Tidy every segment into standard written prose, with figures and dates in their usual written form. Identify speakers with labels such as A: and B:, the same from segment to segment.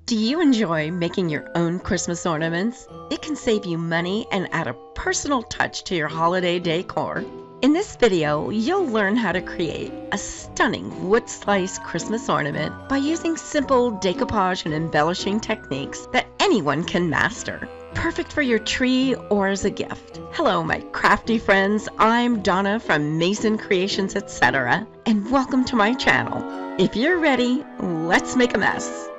A: Do you enjoy making your own Christmas ornaments? It can save you money and add a personal touch to your holiday decor. In this video, you'll learn how to create a stunning wood slice Christmas ornament by using simple decoupage and embellishing techniques that anyone can master. Perfect for your tree or as a gift. Hello, my crafty friends. I'm Donna from Mason Creations, etc., and welcome to my channel. If you're ready, let's make a mess.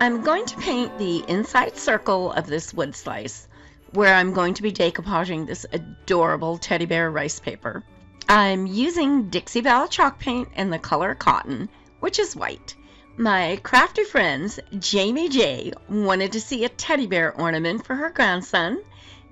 A: I'm going to paint the inside circle of this wood slice, where I'm going to be decoupaging this adorable teddy bear rice paper. I'm using Dixie Belle chalk paint in the color cotton, which is white. My crafty friends, Jamie J, wanted to see a teddy bear ornament for her grandson,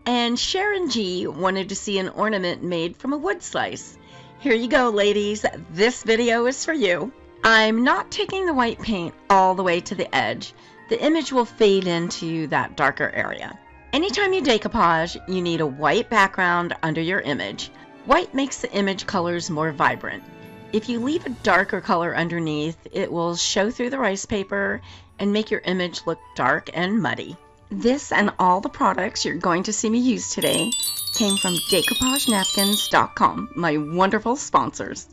A: and Sharon G wanted to see an ornament made from a wood slice. Here you go, ladies. This video is for you. I'm not taking the white paint all the way to the edge. The image will fade into that darker area. Anytime you decoupage, you need a white background under your image. White makes the image colors more vibrant. If you leave a darker color underneath, it will show through the rice paper and make your image look dark and muddy. This and all the products you're going to see me use today came from DecoupageNapkins.com, my wonderful sponsors.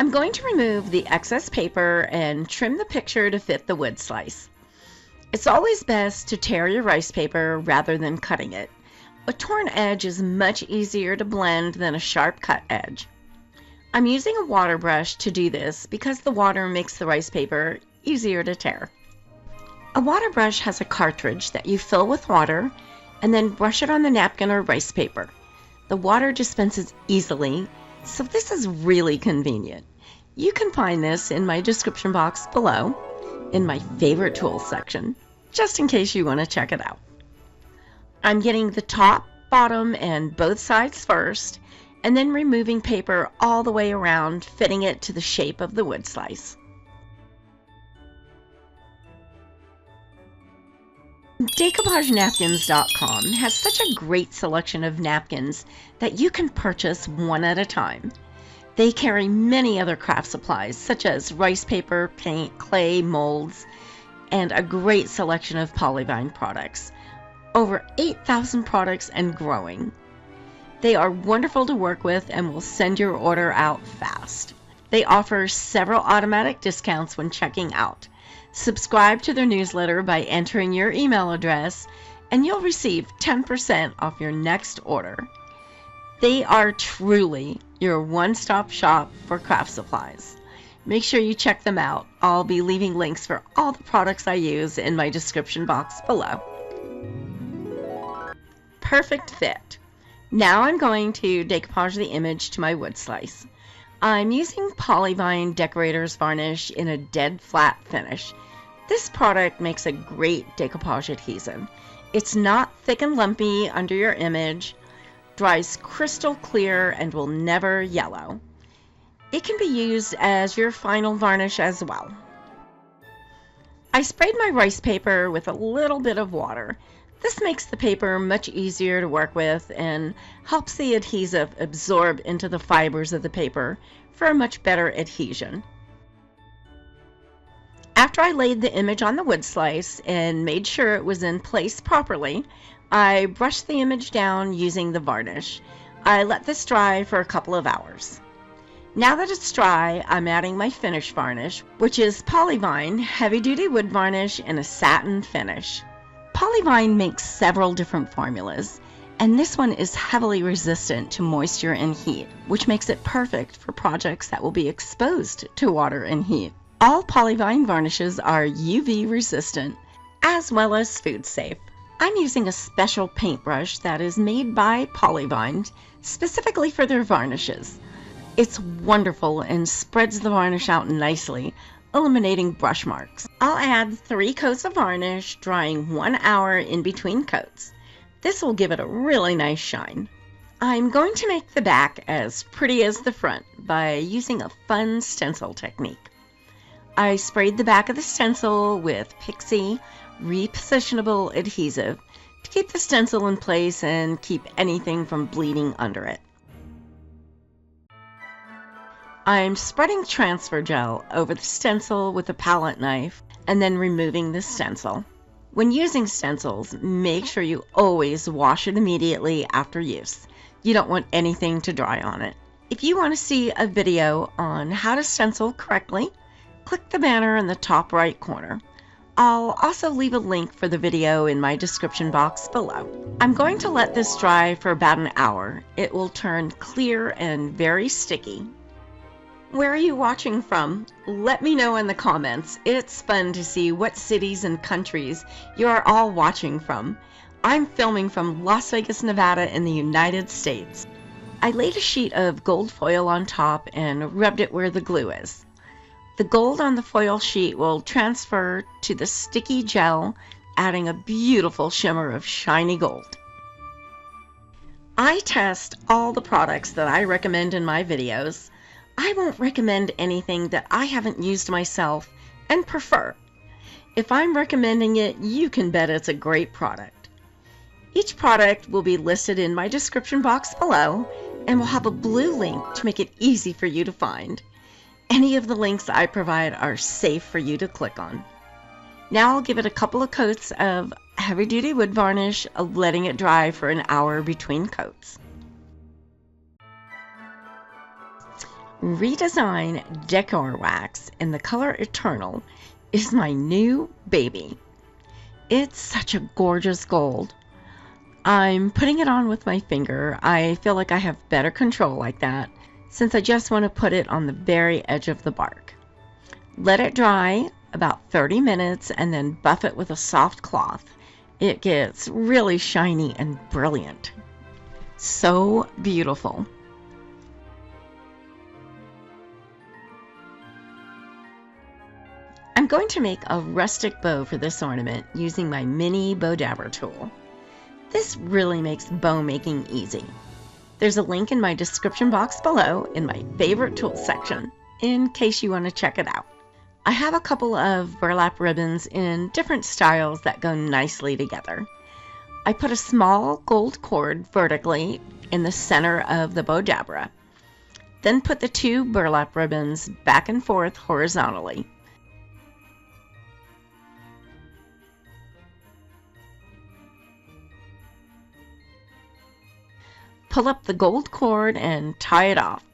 A: I'm going to remove the excess paper and trim the picture to fit the wood slice. It's always best to tear your rice paper rather than cutting it. A torn edge is much easier to blend than a sharp cut edge. I'm using a water brush to do this because the water makes the rice paper easier to tear. A water brush has a cartridge that you fill with water and then brush it on the napkin or rice paper. The water dispenses easily, so this is really convenient. You can find this in my description box below in my favorite tools section, just in case you want to check it out. I'm getting the top, bottom, and both sides first, and then removing paper all the way around, fitting it to the shape of the wood slice. DecoupageNapkins.com has such a great selection of napkins that you can purchase one at a time. They carry many other craft supplies such as rice paper, paint, clay, molds, and a great selection of Polyvine products. Over 8,000 products and growing. They are wonderful to work with and will send your order out fast. They offer several automatic discounts when checking out. Subscribe to their newsletter by entering your email address and you'll receive 10% off your next order. They are truly your one-stop shop for craft supplies. Make sure you check them out. I'll be leaving links for all the products I use in my description box below. Perfect fit. Now I'm going to decoupage the image to my wood slice. I'm using Polyvine Decorator's Varnish in a dead flat finish. This product makes a great decoupage adhesive. It's not thick and lumpy under your image, dries crystal clear, and will never yellow. It can be used as your final varnish as well. I sprayed my rice paper with a little bit of water. This makes the paper much easier to work with and helps the adhesive absorb into the fibers of the paper for a much better adhesion. After I laid the image on the wood slice and made sure it was in place properly, I brushed the image down using the varnish. I let this dry for a couple of hours. Now that it's dry, I'm adding my finish varnish, which is Polyvine Heavy Duty Wood Varnish in a satin finish. Polyvine makes several different formulas, and this one is heavily resistant to moisture and heat, which makes it perfect for projects that will be exposed to water and heat. All Polyvine varnishes are UV resistant, as well as food safe. I'm using a special paintbrush that is made by Polyvine specifically for their varnishes. It's wonderful and spreads the varnish out nicely, eliminating brush marks. I'll add 3 coats of varnish, drying 1 hour in between coats. This will give it a really nice shine. I'm going to make the back as pretty as the front by using a fun stencil technique. I sprayed the back of the stencil with Pixie repositionable adhesive to keep the stencil in place and keep anything from bleeding under it. I'm spreading transfer gel over the stencil with a palette knife and then removing the stencil. When using stencils, make sure you always wash it immediately after use. You don't want anything to dry on it. If you want to see a video on how to stencil correctly, click the banner in the top right corner. I'll also leave a link for the video in my description box below. I'm going to let this dry for about an hour. It will turn clear and very sticky. Where are you watching from? Let me know in the comments. It's fun to see what cities and countries you are all watching from. I'm filming from Las Vegas, Nevada in the United States. I laid a sheet of gold foil on top and rubbed it where the glue is. The gold on the foil sheet will transfer to the sticky gel, adding a beautiful shimmer of shiny gold. I test all the products that I recommend in my videos. I won't recommend anything that I haven't used myself and prefer. If I'm recommending it, you can bet it's a great product. Each product will be listed in my description box below and will have a blue link to make it easy for you to find. Any of the links I provide are safe for you to click on. Now I'll give it a couple of coats of heavy-duty wood varnish, letting it dry for an hour between coats. Redesign Decor wax in the color Eternal is my new baby. It's such a gorgeous gold. I'm putting it on with my finger. I feel like I have better control like that, since I just want to put it on the very edge of the bark. Let it dry about 30 minutes and then buff it with a soft cloth. It gets really shiny and brilliant. So beautiful. I'm going to make a rustic bow for this ornament using my mini bow dabber tool. This really makes bow making easy. There's a link in my description box below in my favorite tool section in case you want to check it out. I have a couple of burlap ribbons in different styles that go nicely together. I put a small gold cord vertically in the center of the bow dabber, then put the two burlap ribbons back and forth horizontally. Pull up the gold cord and tie it off.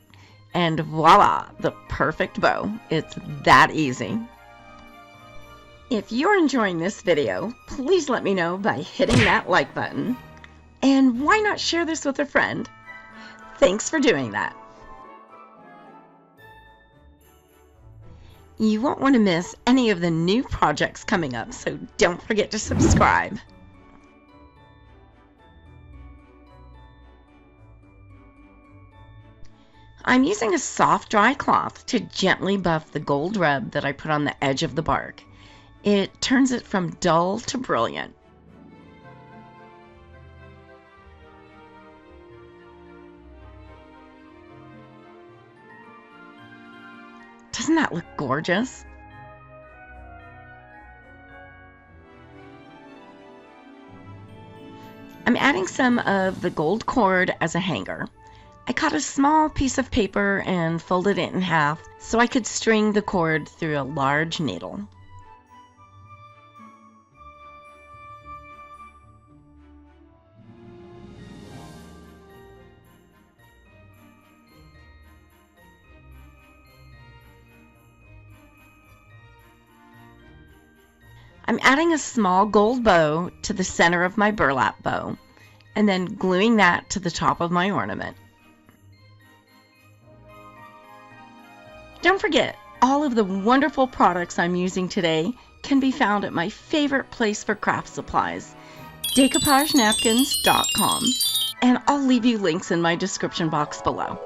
A: And voila, the perfect bow. It's that easy. If you're enjoying this video, please let me know by hitting that like button. And why not share this with a friend? Thanks for doing that. You won't want to miss any of the new projects coming up, so don't forget to subscribe. I'm using a soft dry cloth to gently buff the gold rub that I put on the edge of the bark. It turns it from dull to brilliant. Doesn't that look gorgeous? I'm adding some of the gold cord as a hanger. I cut a small piece of paper and folded it in half so I could string the cord through a large needle. I'm adding a small gold bow to the center of my burlap bow and then gluing that to the top of my ornament. Don't forget, all of the wonderful products I'm using today can be found at my favorite place for craft supplies, DecoupageNapkins.com, and I'll leave you links in my description box below.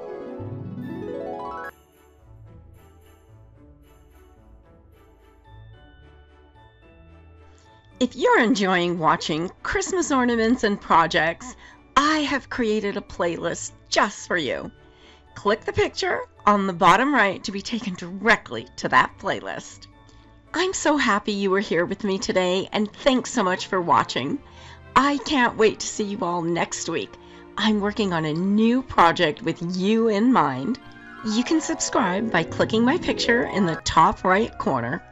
A: If you're enjoying watching Christmas ornaments and projects, I have created a playlist just for you. Click the picture on the bottom right to be taken directly to that playlist. I'm so happy you were here with me today, and thanks so much for watching. I can't wait to see you all next week. I'm working on a new project with you in mind. You can subscribe by clicking my picture in the top right corner.